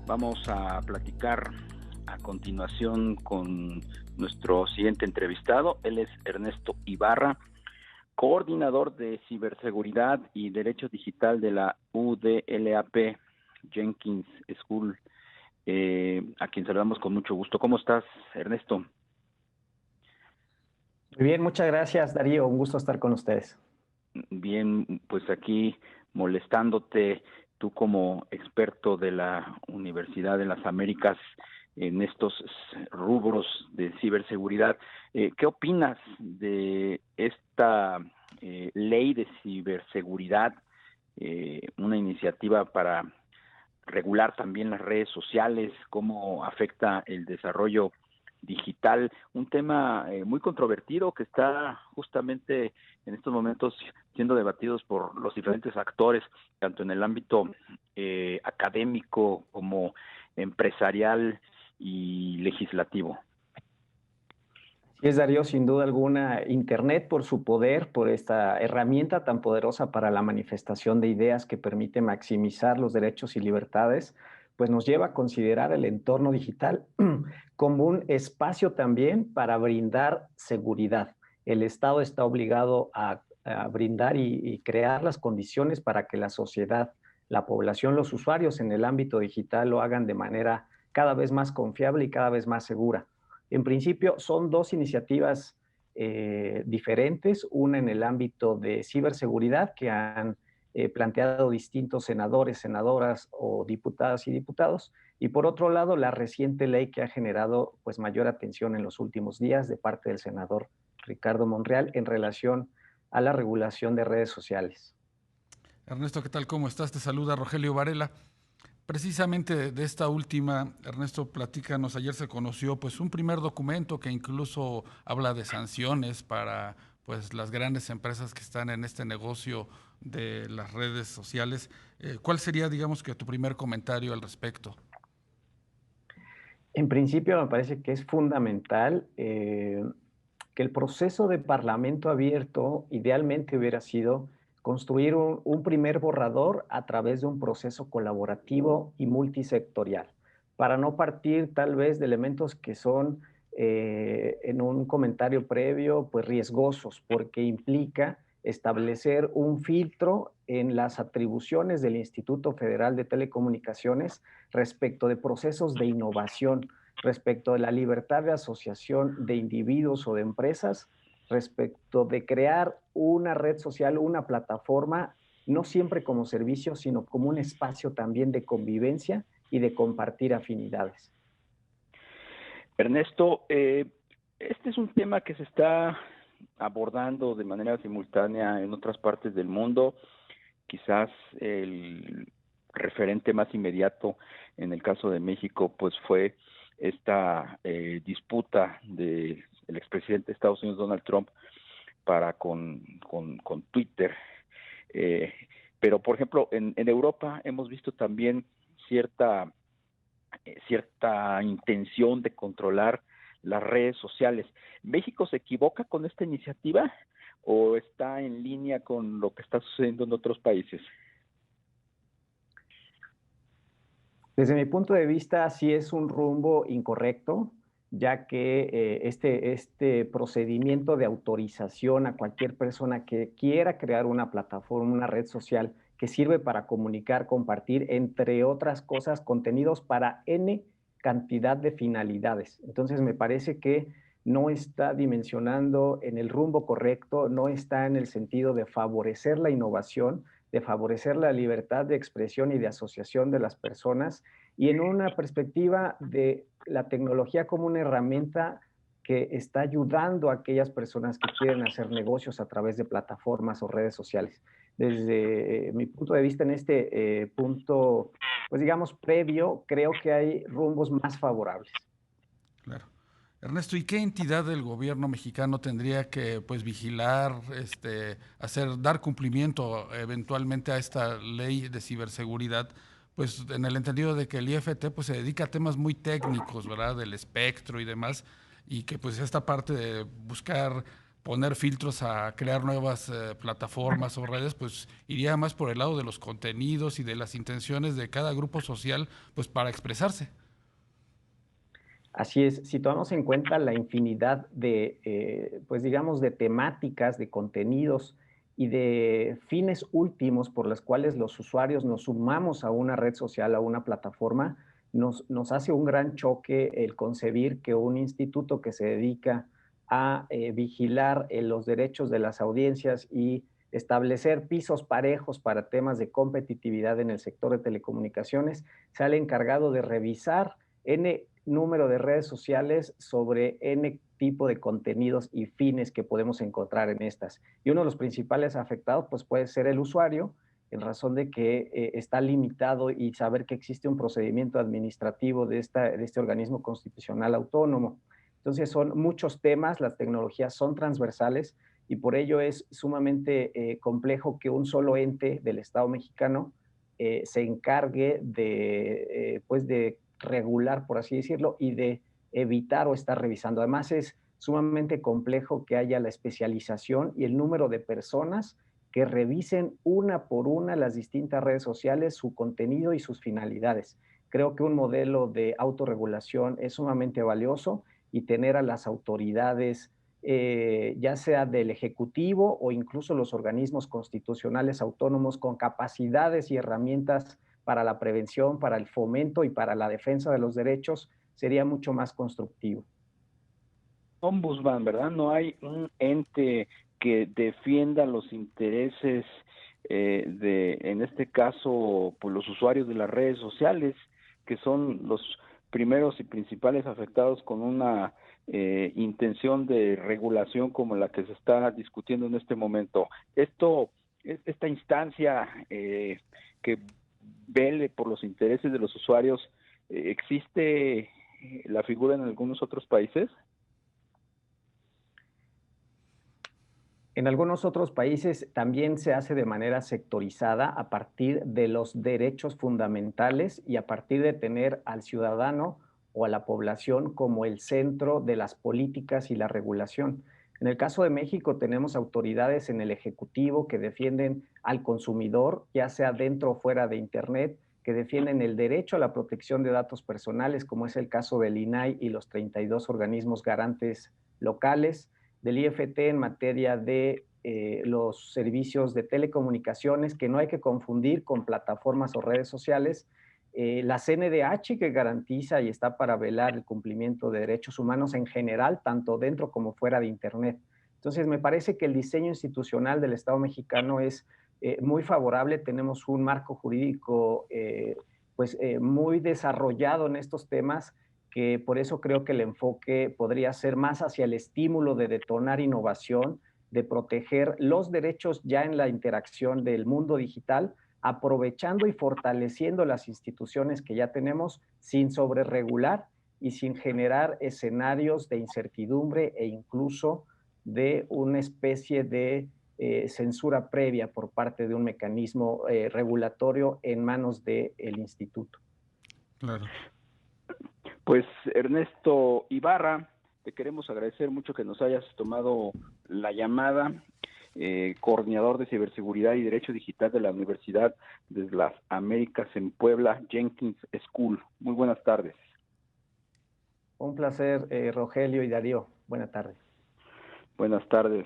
Vamos a platicar a continuación con nuestro siguiente entrevistado. Él es Ernesto Ibarra, coordinador de ciberseguridad y derecho digital de la UDLAP Jenkins School, a quien saludamos con mucho gusto. ¿Cómo estás, Ernesto? Muy bien, muchas gracias, Darío. Un gusto estar con ustedes. Bien, pues aquí molestándote, tú como experto de la Universidad de las Américas en estos rubros de ciberseguridad, ¿qué opinas de esta ley de ciberseguridad, una iniciativa para regular también las redes sociales, cómo afecta el desarrollo digital, un tema muy controvertido que está justamente en estos momentos siendo debatidos por los diferentes actores, tanto en el ámbito académico como empresarial y legislativo? Sí es, Darío, sin duda alguna, Internet por su poder, por esta herramienta tan poderosa para la manifestación de ideas que permite maximizar los derechos y libertades, pues nos lleva a considerar el entorno digital como un espacio también para brindar seguridad. El Estado está obligado a brindar y crear las condiciones para que la sociedad, la población, los usuarios en el ámbito digital lo hagan de manera cada vez más confiable y cada vez más segura. En principio, son dos iniciativas diferentes, una en el ámbito de ciberseguridad que han planteado distintos senadores, senadoras o diputadas y diputados, y por otro lado, la reciente ley que ha generado pues, mayor atención en los últimos días de parte del senador Ricardo Monreal en relación a la regulación de redes sociales. Ernesto, ¿qué tal? ¿Cómo estás? Te saluda Rogelio Varela. Precisamente de esta última, Ernesto, platícanos, ayer se conoció pues un primer documento que incluso habla de sanciones para pues las grandes empresas que están en este negocio de las redes sociales. ¿Cuál sería, digamos, que tu primer comentario al respecto? En principio me parece que es fundamental que el proceso de parlamento abierto idealmente hubiera sido construir un primer borrador a través de un proceso colaborativo y multisectorial, para no partir tal vez de elementos que son en un comentario previo pues riesgosos, porque implica establecer un filtro en las atribuciones del Instituto Federal de Telecomunicaciones respecto de procesos de innovación, respecto de la libertad de asociación de individuos o de empresas, respecto de crear una red social, una plataforma, no siempre como servicio, sino como un espacio también de convivencia y de compartir afinidades. Ernesto, este es un tema que se está abordando de manera simultánea en otras partes del mundo. Quizás el referente más inmediato en el caso de México pues fue esta disputa del expresidente de Estados Unidos, Donald Trump, para con Twitter. Eh, pero, por ejemplo, en Europa hemos visto también cierta intención de controlar las redes sociales. ¿México se equivoca con esta iniciativa o está en línea con lo que está sucediendo en otros países? Desde mi punto de vista, sí es un rumbo incorrecto, ya que este procedimiento de autorización a cualquier persona que quiera crear una plataforma, una red social que sirve para comunicar, compartir, entre otras cosas, contenidos para N cantidad de finalidades. Entonces, me parece que no está dimensionando en el rumbo correcto, no está en el sentido de favorecer la innovación, de favorecer la libertad de expresión y de asociación de las personas, y en una perspectiva de la tecnología como una herramienta que está ayudando a aquellas personas que quieren hacer negocios a través de plataformas o redes sociales. Desde mi punto de vista, en este punto, pues digamos, previo, creo que hay rumbos más favorables. Claro. Ernesto, ¿y qué entidad del gobierno mexicano tendría que pues vigilar, dar cumplimiento eventualmente a esta ley de ciberseguridad? Pues en el entendido de que el IFT pues se dedica a temas muy técnicos, ¿verdad? Del espectro y demás, y que pues esta parte de buscar poner filtros a crear nuevas plataformas o redes, pues iría más por el lado de los contenidos y de las intenciones de cada grupo social, pues para expresarse. Así es, si tomamos en cuenta la infinidad de, pues digamos, de temáticas, de contenidos y de fines últimos por los cuales los usuarios nos sumamos a una red social, a una plataforma, nos hace un gran choque el concebir que un instituto que se dedica a vigilar los derechos de las audiencias y establecer pisos parejos para temas de competitividad en el sector de telecomunicaciones, sale encargado de revisar N número de redes sociales sobre N tipo de contenidos y fines que podemos encontrar en estas. Y uno de los principales afectados pues puede ser el usuario, en razón de que está limitado y saber que existe un procedimiento administrativo de este organismo constitucional autónomo. Entonces son muchos temas, las tecnologías son transversales y por ello es sumamente complejo que un solo ente del Estado mexicano se encargue pues de regular, por así decirlo, y de evitar o estar revisando. Además, es sumamente complejo que haya la especialización y el número de personas que revisen una por una las distintas redes sociales, su contenido y sus finalidades. Creo que un modelo de autorregulación es sumamente valioso y tener a las autoridades, ya sea del Ejecutivo o incluso los organismos constitucionales autónomos con capacidades y herramientas para la prevención, para el fomento y para la defensa de los derechos, sería mucho más constructivo. Ombudsman, ¿verdad? No hay un ente que defienda los intereses en este caso, pues los usuarios de las redes sociales, que son los primeros y principales afectados con una intención de regulación como la que se está discutiendo en este momento. Esta instancia que vele por los intereses de los usuarios, ¿existe la figura en algunos otros países? En algunos otros países también se hace de manera sectorizada a partir de los derechos fundamentales y a partir de tener al ciudadano o a la población como el centro de las políticas y la regulación. En el caso de México tenemos autoridades en el Ejecutivo que defienden al consumidor, ya sea dentro o fuera de Internet, que defienden el derecho a la protección de datos personales, como es el caso del INAI y los 32 organismos garantes locales, del IFT en materia de los servicios de telecomunicaciones, que no hay que confundir con plataformas o redes sociales, la CNDH, que garantiza y está para velar el cumplimiento de derechos humanos en general, tanto dentro como fuera de Internet. Entonces, me parece que el diseño institucional del Estado mexicano es muy favorable. Tenemos un marco jurídico muy desarrollado en estos temas, que por eso creo que el enfoque podría ser más hacia el estímulo de detonar innovación, de proteger los derechos ya en la interacción del mundo digital, aprovechando y fortaleciendo las instituciones que ya tenemos sin sobreregular y sin generar escenarios de incertidumbre e incluso de una especie de censura previa por parte de un mecanismo regulatorio en manos del instituto. Claro. Pues Ernesto Ibarra, te queremos agradecer mucho que nos hayas tomado la llamada, coordinador de ciberseguridad y derecho digital de la Universidad de las Américas en Puebla, Jenkins School. Muy buenas tardes. Un placer, Rogelio y Darío. Buenas tardes. Buenas tardes.